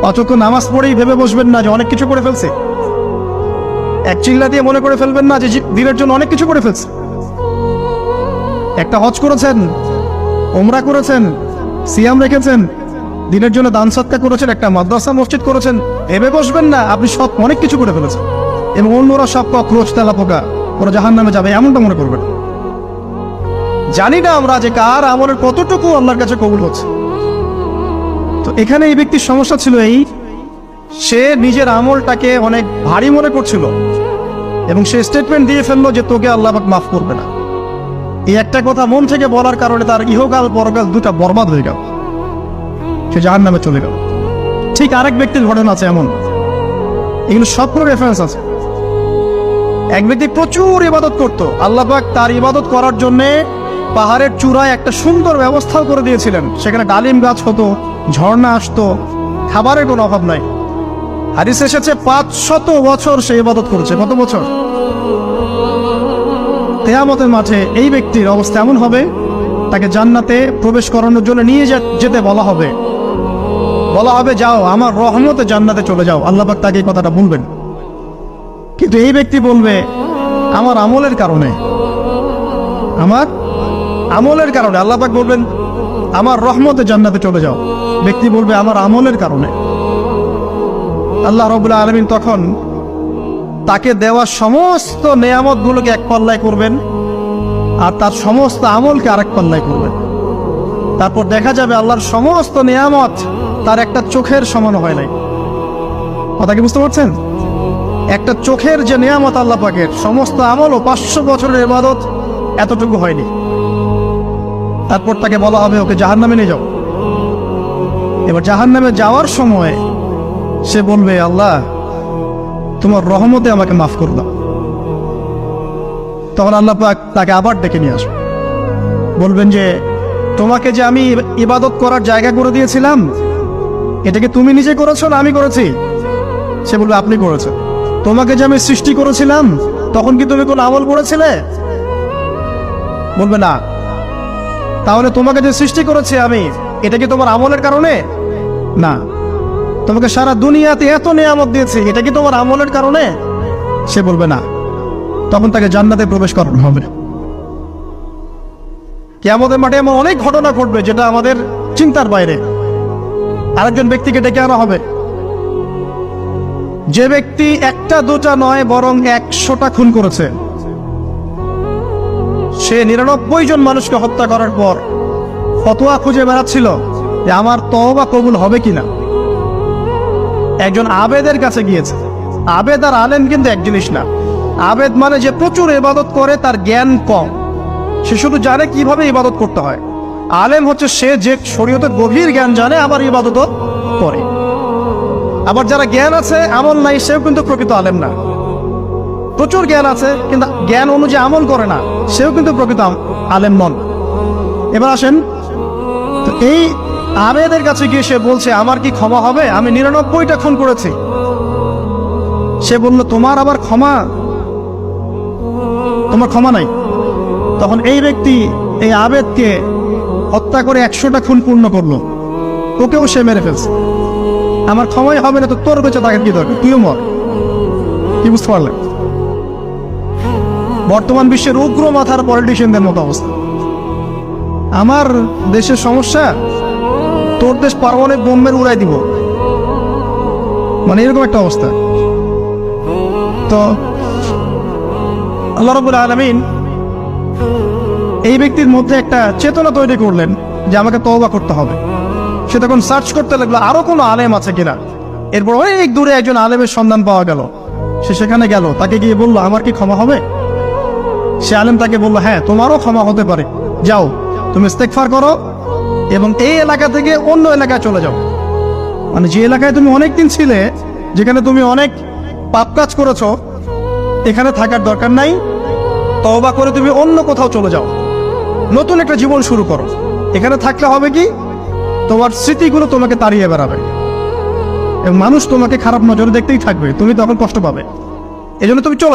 অচক্ষু নামাজ পড়েই ভেবে বসবেন না যে অনেক কিছু করে ফেলছে। এক চিল্লা দিয়ে মনে করে ফেলবেন না যে দিনের জন্য অনেক কিছু করে ফেলছে। একটা হজ করেছেন, ওমরা করেছেন, সিয়াম রেখেছেন, দিনের জন্য দান সৎকার করেছেন, একটা মাদ্রাসা মসজিদ করেছেন, ভেবে বসবেন না আপনি সব অনেক কিছু করে ফেলেছেন এবং অন্যরা সব কক্রোচ তেলা পোকা ওরা জাহান্নামে যাবে এমনটা মনে করবেন। জানি না আমরা যে কার আমলের কতটুকু আল্লাহর কাছে কবুল হচ্ছে। তো এখানে এই ব্যক্তির সমস্যা ছিল এই, সে নিজের আমলটাকে অনেক ভারী মনে করছিল এবং সে স্টেটমেন্ট দিয়ে ফেললো যে তোকে আল্লাহ পাক মাফ করবে না। এই একটা কথা মন থেকে বলার কারণে তার ইহকাল পরকাল দুটা বরবাদ হয়ে গেল, সে জাহান্নামে চলে গেল। ঠিক আরেক ব্যক্তির ঘটনা আছে এমন, এগুলো সবগুলো রেফারেন্স আছে। এক ব্যক্তি প্রচুর ইবাদত করত, আল্লাহ পাক তার ইবাদত করার জন্য পাহাড়ের চূড়ায় একটা সুন্দর ব্যবস্থাও করে দিয়েছিলেন। সেখানে ডালিম গাছ হতো, ঝর্ণা আসতো, খাবারের কোনো অভাব নাই। হাদিস এসেছে 500 বছর সে ইবাদত করেছে। কত বছর? কিয়ামতের মাঠে এই ব্যক্তির অবস্থা এমন হবে, তাকে জান্নাতে প্রবেশ করানোর জন্য নিয়ে যেতে বলা হবে যাও আমার রহমতে জান্নাতে চলে যাও। আল্লাহ পাক তাকে এই কথাটা বলবেন, কিন্তু এই ব্যক্তি বলবে আমার আমলের কারণে আল্লাহ পাক বলবেন আমার রহমতে জান্নাতে চলে যাও। ব্যক্তি বলবে আমার আমলের কারণে। আল্লাহ রাব্বুল আলামিন তখন তাকে দেওয়া সমস্ত নেয়ামত গুলোকে এক পাল্লায় করবেন আর তার সমস্ত আমলকে আরেক পাল্লায় করবেন। তারপর দেখা যাবে আল্লাহর সমস্ত নেয়ামত তার একটা চোখের সমান হয় নাই। কথা কি বুঝতে পারছেন? একটা চোখের যে নেয়ামত আল্লাহ পাকের, সমস্ত আমল ও 500 বছরের ইবাদত এতটুকু হয়নি। তারপর তাকে বলা হবে ওকে জাহান্নামে নিয়ে যাও। এবার জাহান্নামে যাওয়ার সময় সে বলবে আল্লাহ তোমার রহমতে আমাকে মাফ করে দাও। তখন আল্লাহ পাক তাকে আবার ডেকে নিয়ে আসবে, বলবেন যে তোমাকে যে আমি ইবাদত করার জায়গা করে দিয়েছিলাম এটাকে তুমি নিজে করেছো না আমি করেছি? সে বলবে আপনি করেছেন। তোমাকে যে আমি সৃষ্টি করেছিলাম তখন কি তুমি কোন আমল করেছিলে? বলবে না। তাহলে তোমাকে যে সৃষ্টি করেছি আমি, এটা কি তোমার আমলের কারণে? না। তোমাকে সারা দুনিয়াতে এত নিয়ামত দিয়েছি, এটা কি তোমার আমলের কারণে? সে বলবে না। তখন তাকে জান্নাতে প্রবেশ করানো হবে। কিয়ামতের মাঠে এমন অনেক ঘটনা ঘটবে যেটা আমাদের চিন্তার বাইরে। আরেকজন ব্যক্তিকে ডেকে আনা হবে, যে ব্যক্তি একটা দুটা নয় বরং 100টা খুন করেছে। সে 99 জন মানুষকে হত্যা করার পর ফতোয়া খুঁজে বেড়াচ্ছিল যে আমার তওবা কবুল হবে কিনা। একজন আবেদের কাছে গিয়েছে। আবেদ আর আলেম কিন্তু এক জিনিস না। আবেদ মানে যে প্রচুর ইবাদত করে, তার জ্ঞান কম, সে শুধু জানে কিভাবে ইবাদত করতে হয়। আলেম হচ্ছে সে যে শরীয়তের গভীর জ্ঞান জানে আবার ইবাদতও করে। আবার যারা জ্ঞান আছে আমল নাই, সেও কিন্তু প্রকৃত আলেম না। প্রচুর জ্ঞান আছে কিন্তু জ্ঞান অনুযায়ী আমল করে না, সেও কিন্তু প্রকৃত আলেম নন। এবার আসেন, তো এই আবেদের কাছে গিয়ে সে বলছে আমার কি ক্ষমা হবে? আমি 99টা খুন করেছি। সে বলল তোমার আবার ক্ষমা? তোমার ক্ষমা নাই। তখন এই ব্যক্তি এই আবেদকে হত্যা করে 100টা খুন পূর্ণ করলো, ওকেও সে মেরে ফেলছে। আমার ক্ষমাই হবে না তো তোর বেঁচে থাকার কি দরকার, তুইও মর। কি বুঝতে পারলেন? বর্তমান বিশ্বের উগ্র মাথার পলিটিশিয়ানদের মতো অবস্থা। আমার দেশের সমস্যা, তোর দেশ পারমাণবিক বোম্বের উড়াই দিব, মানে এরকম একটা অবস্থা। তো আল্লাহ রাব্বুল আলামিন এই ব্যক্তির মধ্যে একটা চেতনা তৈরি করলেন যে আমাকে তওবা করতে হবে। সে তখন সার্চ করতে লাগলো আরো কোনো আলেম আছে কিনা। এরপর অনেক দূরে একজন আলেমের সন্ধান পাওয়া গেল। সে সেখানে গেল, তাকে গিয়ে বলল আমার কি ক্ষমা হবে? সে আলেম তাকে বলল হ্যাঁ তোমারও ক্ষমা হতে পারে, যাও তুমি ইস্তেগফার করো এবং এই এলাকা থেকে অন্য এলাকায় চলে যাও। মানে যে এলাকায় তুমি অনেকদিন ছিলে, যেখানে তুমি অনেক পাপ কাজ করেছো, এখানে থাকার দরকার নাই। তওবা করে তুমি অন্য কোথাও চলে যাও, নতুন একটা জীবন শুরু করো। এখানে থাকলে হবে কি, তোমার স্মৃতিগুলো তোমাকে তাড়িয়ে বেড়াবে এবং মানুষ তোমাকে খারাপ নজরে দেখতেই থাকবে, তুমি তখন কষ্ট পাবে। এজন্য তুমি চলে